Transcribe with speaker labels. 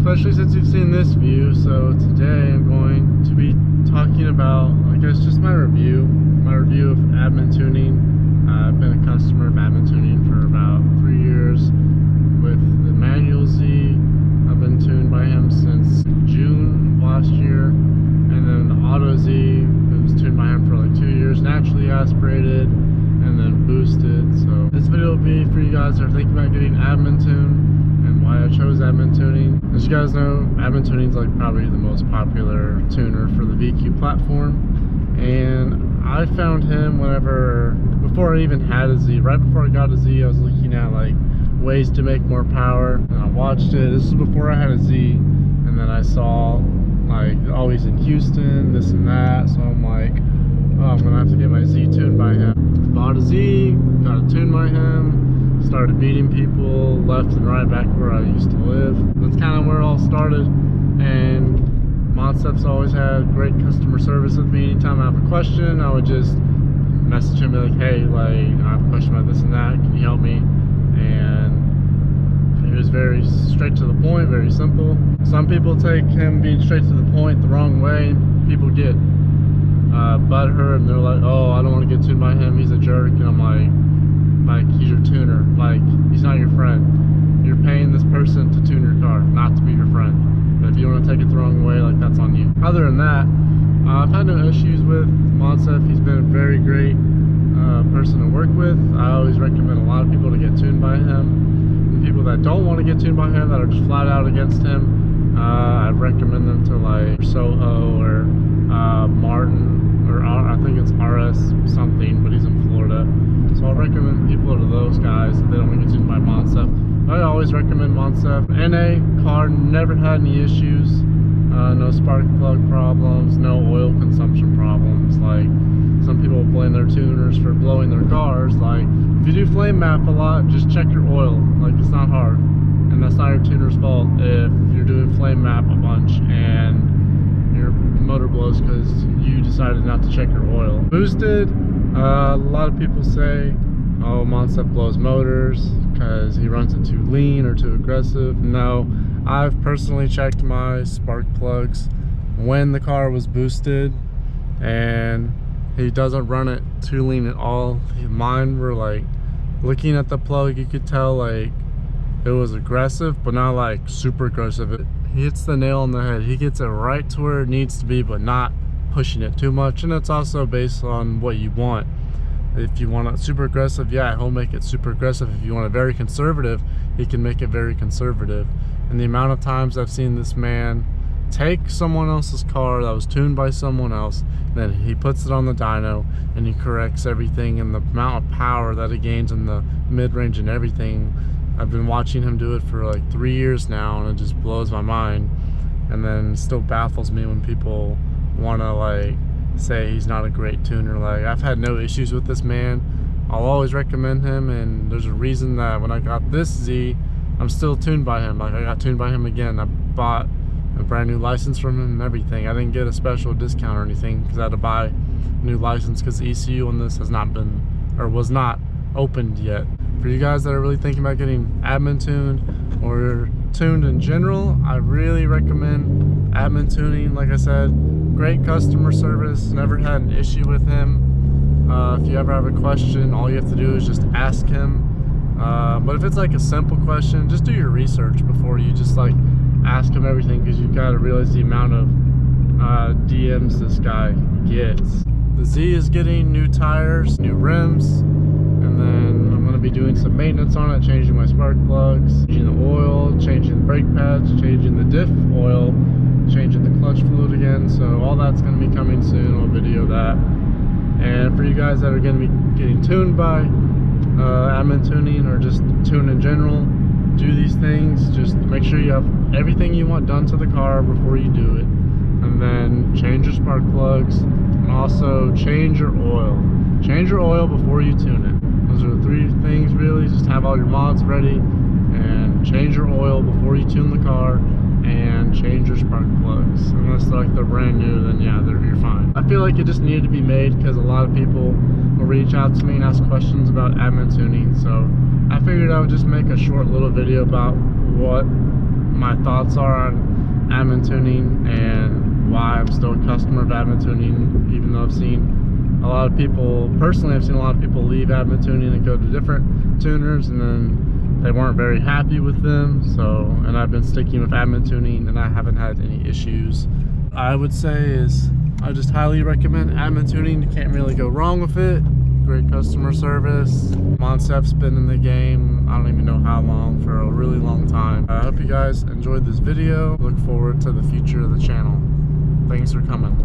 Speaker 1: especially since you've seen this view. So today I'm going to be talking about, I guess, just my review of Admintuning. I've been a customer of Admintuning for about 3 years. With the manual Z, I've been tuned by him since June of last year, and then the Auto Z, it was tuned by him for like 2 years, naturally aspirated and then boosted. So this video will be for you guys that are thinking about getting Admintuned and why I chose Admintuning. As you guys know, Admintuning is like probably the most popular tuner for the VQ platform, and I found him before I even had a Z. Right before I got a Z, I was looking at like ways to make more power, and I watched it. This is before I had a Z, and then I saw like, oh, he's in Houston, this and that, so I'm like, oh, I'm gonna have to get my Z tuned by him. Bought a Z, got it tuned by him, started beating people left and right back where I used to live. That's kind of where it all started, and Monstep's always had great customer service with me. Anytime I have a question, I would just message him, be like, hey, like, I have a question about this and that, can you help me? And he was very straight to the point, very simple. Some people take him being straight to the point the wrong way. People get butthurt, and they're like, oh, I don't want to get tuned by him, he's a jerk. And I'm like, he's your tuner. Like, he's not your friend. You're paying this person to tune your car, not to be your friend. But if you want to take it the wrong way, like, that's on you. Other than that, I've had no issues with Monstep. He's been a very great person to work with. I always recommend a lot of people to get tuned by him. The people that don't want to get tuned by him, that are just flat out against him, I recommend them to like Soho or Martin, or I think it's RS something, but he's in Florida. So I'll recommend people to those guys if they don't want to get tuned by Monstep. I always recommend Monstep. NA car, never had any issues. No spark plug problems, no oil consumption problems. Like, some people blame their tuners for blowing their cars. Like, if you do flame map a lot, just check your oil. Like, it's not hard, and that's not your tuner's fault if you're doing flame map a bunch and your motor blows because you decided not to check your oil. Boosted, a lot of people say, oh, Monstep blows motors because he runs it too lean or too aggressive. No, I've personally checked my spark plugs when the car was boosted, and he doesn't run it too lean at all. Mine were like, looking at the plug, you could tell like it was aggressive, but not like super aggressive. He hits the nail on the head. He gets it right to where it needs to be, but not pushing it too much. And it's also based on what you want. If you want it super aggressive, yeah, he'll make it super aggressive. If you want it very conservative, he can make it very conservative. And the amount of times I've seen this man take someone else's car that was tuned by someone else, then he puts it on the dyno and he corrects everything, and the amount of power that he gains in the mid-range and everything. I've been watching him do it for like 3 years now, and it just blows my mind. And then still baffles me when people want to like say he's not a great tuner. Like, I've had no issues with this man. I'll always recommend him, and there's a reason that when I got this Z, I'm still tuned by him. Like, I got tuned by him again. I bought a brand new license from him and everything. I didn't get a special discount or anything because I had to buy a new license because the ECU on this has not been, or was not opened yet. For you guys that are really thinking about getting Admintuned or tuned in general, I really recommend Admintuning. Like I said, great customer service, never had an issue with him. If you ever have a question, all you have to do is just ask him. But if it's like a simple question, just do your research before you just like ask him everything, because you've got to realize the amount of DMs this guy gets. The Z is getting new tires, new rims, and then I'm going to be doing some maintenance on it, changing my spark plugs, changing the oil, changing the brake pads, changing the diff oil, changing the clutch fluid again. So all that's going to be coming soon. I'll video that. And for you guys that are going to be getting tuned by Admintuning or just tune in general, do these things. Just make sure you have everything you want done to the car before you do it, and then change your spark plugs, and also change your oil. Change your oil before you tune it. Those are the 3 things really. Just have all your mods ready, and change your oil before you tune the car, and change your spark plugs. Unless like they're brand new, then yeah, you're fine. I feel like it just needed to be made because a lot of people will reach out to me and ask questions about Admintuning. So I figured I would just make a short little video about what my thoughts are on Admintuning and why I'm still a customer of Admintuning, even though I've seen a lot of people, personally I've seen a lot of people leave Admintuning and go to different tuners, and then they weren't very happy with them. So, and I've been sticking with Admintuning and I haven't had any issues. I would say is I just highly recommend Admintuning. You can't really go wrong with it. Great customer service. Monsef's been in the game, I don't even know how long, for a really long time. I hope you guys enjoyed this video. Look forward to the future of the channel. Thanks for coming.